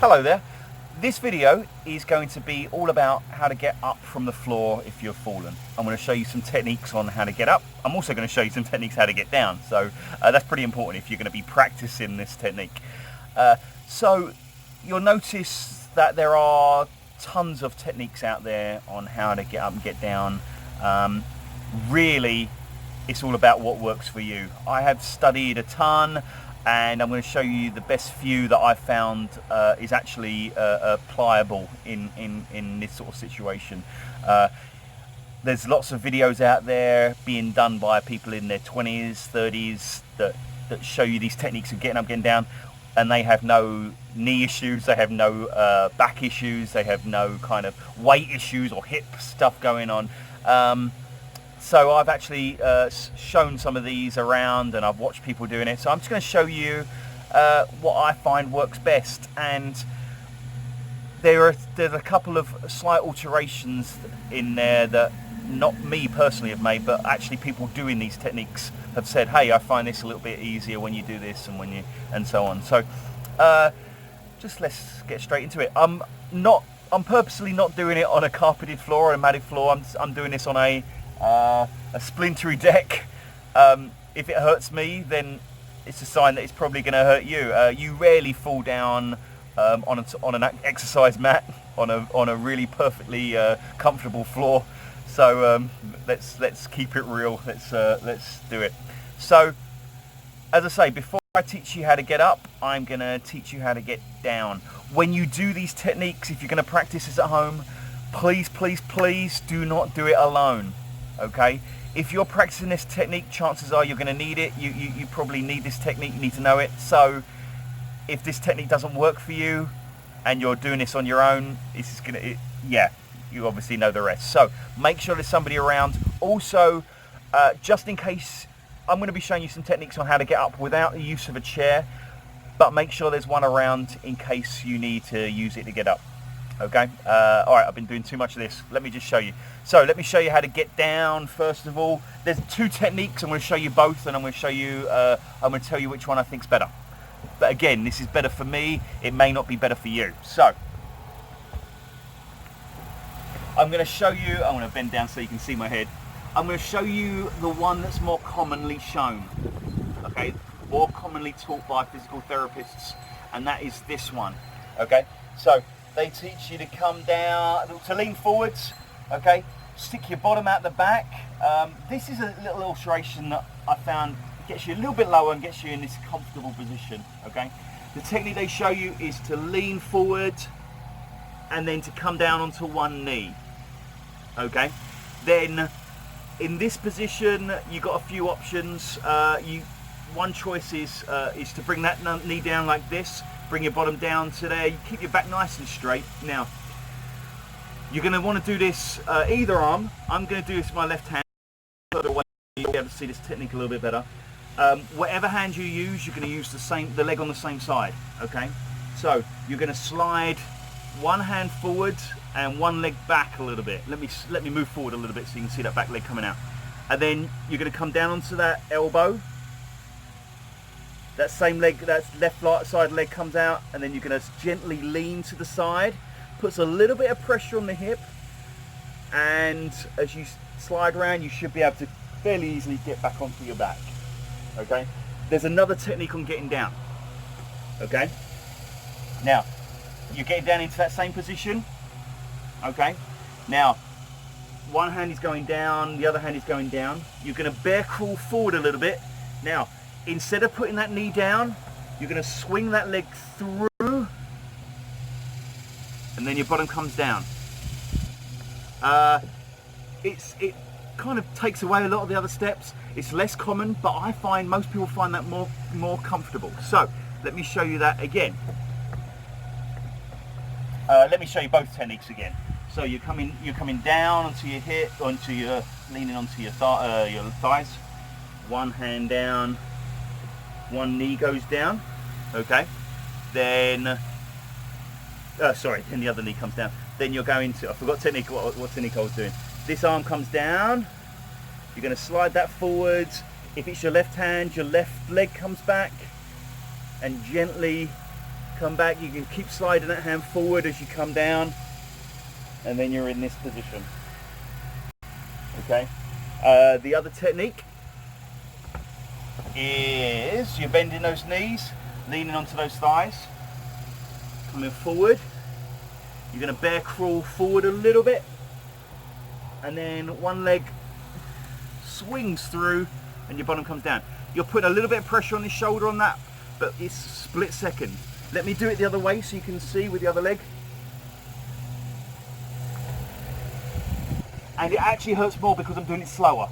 Hello there. This video is going to be all about how to get up from the floor if you've fallen. I'm going to show you some techniques on how to get up. I'm also going to show you some techniques how to get down. So that's pretty important if you're going to be practicing this technique. So you'll notice that there are tons of techniques out there on how to get up and get down. Really, it's all about what works for you. I have studied a ton, and I'm going to show you the best few that I've found is actually pliable in this sort of situation. There's lots of videos out there being done by people in their 20s, 30s that show you these techniques of getting up, getting down, and they have no knee issues, they have no back issues, they have no kind of weight issues or hip stuff going on. So I've actually shown some of these around, and I've watched people doing it. So I'm just going to show you what I find works best. And there's a couple of slight alterations in there that not me personally have made, but actually people doing these techniques have said, hey, I find this a little bit easier when you do this and so on. So just let's get straight into it. I'm purposely not doing it on a carpeted floor or a matted floor. I'm doing this on a splintery deck. If it hurts me, then it's a sign that it's probably going to hurt you. You rarely fall down on an exercise mat on a really perfectly comfortable floor. So let's keep it real. Let's do it. So as I say, before I teach you how to get up, I'm going to teach you how to get down. When you do these techniques, if you're going to practice this at home, please do not do it alone. Okay, if you're practicing this technique, chances are you're going to need it. You probably need this technique, you need to know it. So if this technique doesn't work for you and you're doing this on your own, you obviously know the rest. So make sure there's somebody around. Also, just in case, I'm going to be showing you some techniques on how to get up without the use of a chair, but make sure there's one around in case you need to use it to get up. Okay, all right, I've been doing too much of this. Let me just show you. So let me show you how to get down first of all. There's two techniques. I'm going to show you both, and I'm going to show you, I'm going to tell you which one I think's better. But again, this is better for me. It may not be better for you. So I'm going to show you, I'm going to bend down so you can see my head. I'm going to show you the one that's more commonly shown, okay, more commonly taught by physical therapists, and that is this one, okay. So they teach you to come down, to lean forwards, okay, stick your bottom out the back. This is a little illustration that I found gets you a little bit lower and gets you in this comfortable position, okay. The technique they show you is to lean forward and then to come down onto one knee, okay. Then in this position you've got a few options. One choice is to bring that knee down like this, bring your bottom down to there, you keep your back nice and straight. Now you're going to want to do this either arm. I'm going to do this with my left hand, so you'll be able to see this technique a little bit better. Whatever hand you use, you're going to use the leg on the same side, okay. So you're going to slide one hand forward and one leg back a little bit. Let me move forward a little bit so you can see that back leg coming out, and then you're going to come down onto that elbow. That same leg, that left side leg comes out, and then you're going to gently lean to the side, puts a little bit of pressure on the hip, and as you slide around you should be able to fairly easily get back onto your back, okay. There's another technique on getting down, okay. Now you're getting down into that same position, okay. Now one hand is going down, the other hand is going down. You're going to bear crawl forward a little bit. Now instead of putting that knee down, you're going to swing that leg through, and then your bottom comes down. It kind of takes away a lot of the other steps. It's less common, but I find most people find that more comfortable. So let me show you that again. Let me show you both techniques again. So you're coming down onto your hip, leaning onto your thighs. One hand down, one knee goes down, okay. Then, then the other knee comes down. Then you're going to, I forgot technique, what technique I was doing. This arm comes down, you're going to slide that forwards. If it's your left hand, your left leg comes back, and gently come back. You can keep sliding that hand forward as you come down, and then you're in this position. Okay. The other technique is you're bending those knees, leaning onto those thighs, coming forward. You're going to bear crawl forward a little bit, and then one leg swings through and your bottom comes down. You're putting a little bit of pressure on the shoulder on that, but it's split second. Let me do it the other way so you can see with the other leg. And it actually hurts more because I'm doing it slower.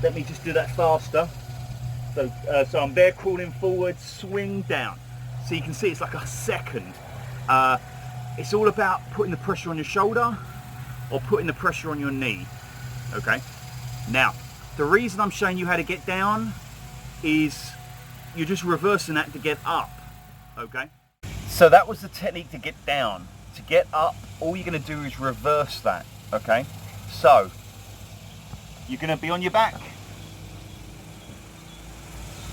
Let me just do that faster. So I'm bear crawling forward, swing down. So you can see it's like a second. It's all about putting the pressure on your shoulder or putting the pressure on your knee. Okay. Now, the reason I'm showing you how to get down is you're just reversing that to get up. Okay. So that was the technique to get down. To get up, all you're going to do is reverse that. Okay. So you're going to be on your back.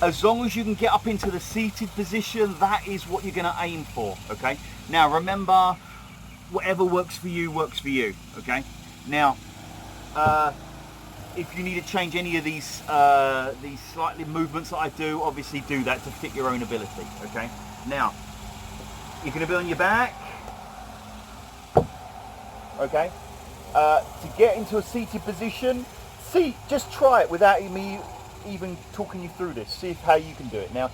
As long as you can get up into the seated position, that is what you're going to aim for. Okay. Now remember, whatever works for you works for you. Okay. Now, if you need to change any of these slightly movements that I do, obviously do that to fit your own ability. Okay. Now you're going to be on your back. Okay. To get into a seated position, just try it without me even talking you through this. See how you can do it. Now,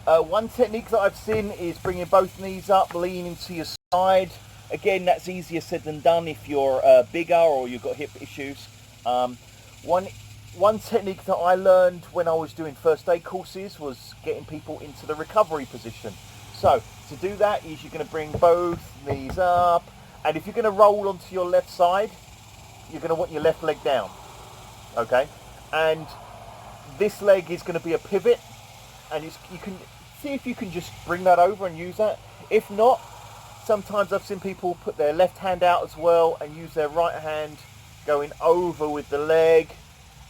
one technique that I've seen is bringing both knees up, leaning to your side. Again, that's easier said than done if you're bigger or you've got hip issues. One technique that I learned when I was doing first aid courses was getting people into the recovery position. So to do that is you're going to bring both knees up, and if you're going to roll onto your left side, you're going to want your left leg down. Okay, and this leg is going to be a pivot, and you can see if you can just bring that over and use that. If not, sometimes I've seen people put their left hand out as well and use their right hand going over with the leg.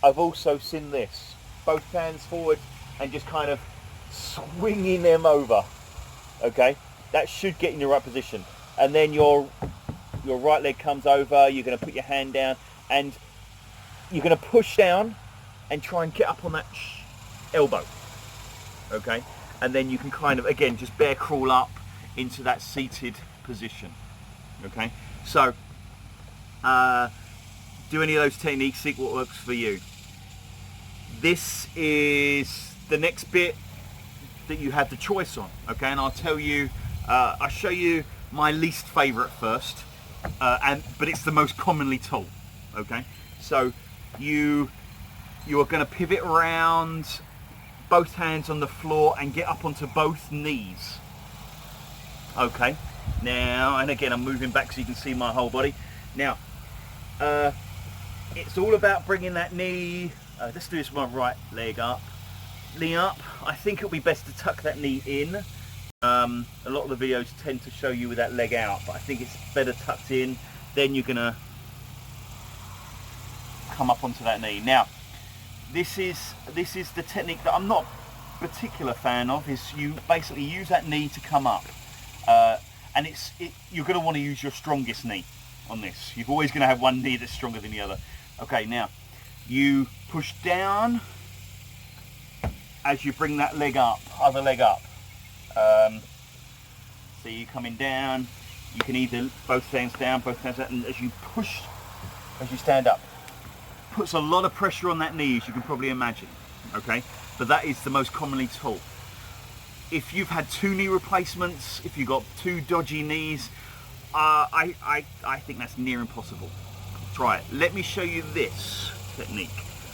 I've also seen this, both hands forward and just kind of swinging them over. Okay, that should get in the right position, and then your right leg comes over. You're going to put your hand down and you're going to push down and try and get up on that elbow. Okay, and then you can kind of again just bear crawl up into that seated position. Okay, so do any of those techniques, see what works for you. This is the next bit that you have the choice on. Okay, and I'll tell you, I'll show you my least favorite first, but it's the most commonly taught. Okay, so you are going to pivot around, both hands on the floor, and get up onto both knees. Okay, now, and again I'm moving back so you can see my whole body. Now, it's all about bringing that knee, let's do this with my right leg up, knee up. I think it'll be best to tuck that knee in. A lot of the videos tend to show you with that leg out, but I think it's better tucked in. Then you're going to come up onto that knee. Now, this is the technique that I'm not a particular fan of, is you basically use that knee to come up. And you're going to want to use your strongest knee on this. You're always going to have one knee that's stronger than the other. Okay, now you push down as you bring that leg up, other leg up. So you're coming down, you can either both hands down, both hands up, and as you push, as you stand up, puts a lot of pressure on that knee, as you can probably imagine. Okay, but that is the most commonly taught. If you've had 2 knee replacements, if you've got 2 dodgy knees, I think that's near impossible. Try it. Let me show you this technique.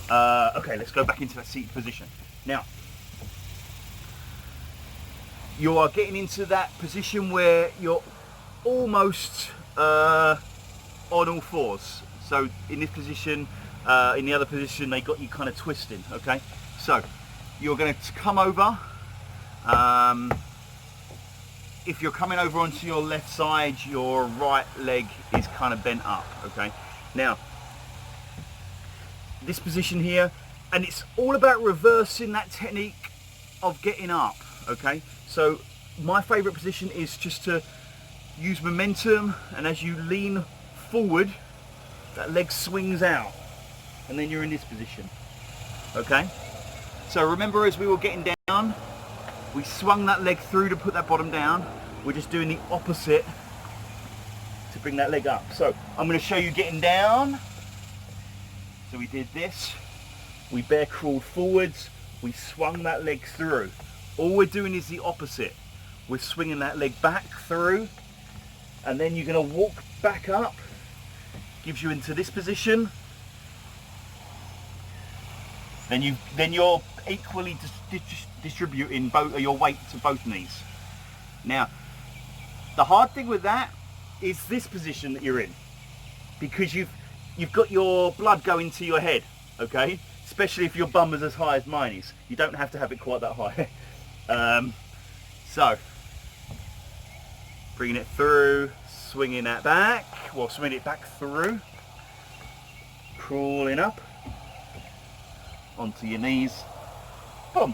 Okay, let's go back into that seated position. Now, you are getting into that position where you're almost on all fours. So in this position, in the other position, they got you kind of twisting. Okay, so you're going to come over. If you're coming over onto your left side, your right leg is kind of bent up. Okay, now this position here, and it's all about reversing that technique of getting up. Okay, so my favorite position is just to use momentum, and as you lean forward, that leg swings out, and then you're in this position. Okay, so remember, as we were getting down, we swung that leg through to put that bottom down. We're just doing the opposite to bring that leg up. So I'm going to show you getting down. So we did this, we bear crawled forwards, we swung that leg through. All we're doing is the opposite. We're swinging that leg back through, and then you're going to walk back up, gives you into this position. Then you're equally distributing your weight to both knees. Now, the hard thing with that is this position that you're in, because you've got your blood going to your head, okay? Especially if your bum is as high as mine is. You don't have to have it quite that high. So, bringing it through, swinging that back, well, swinging it back through, crawling up onto your knees, boom.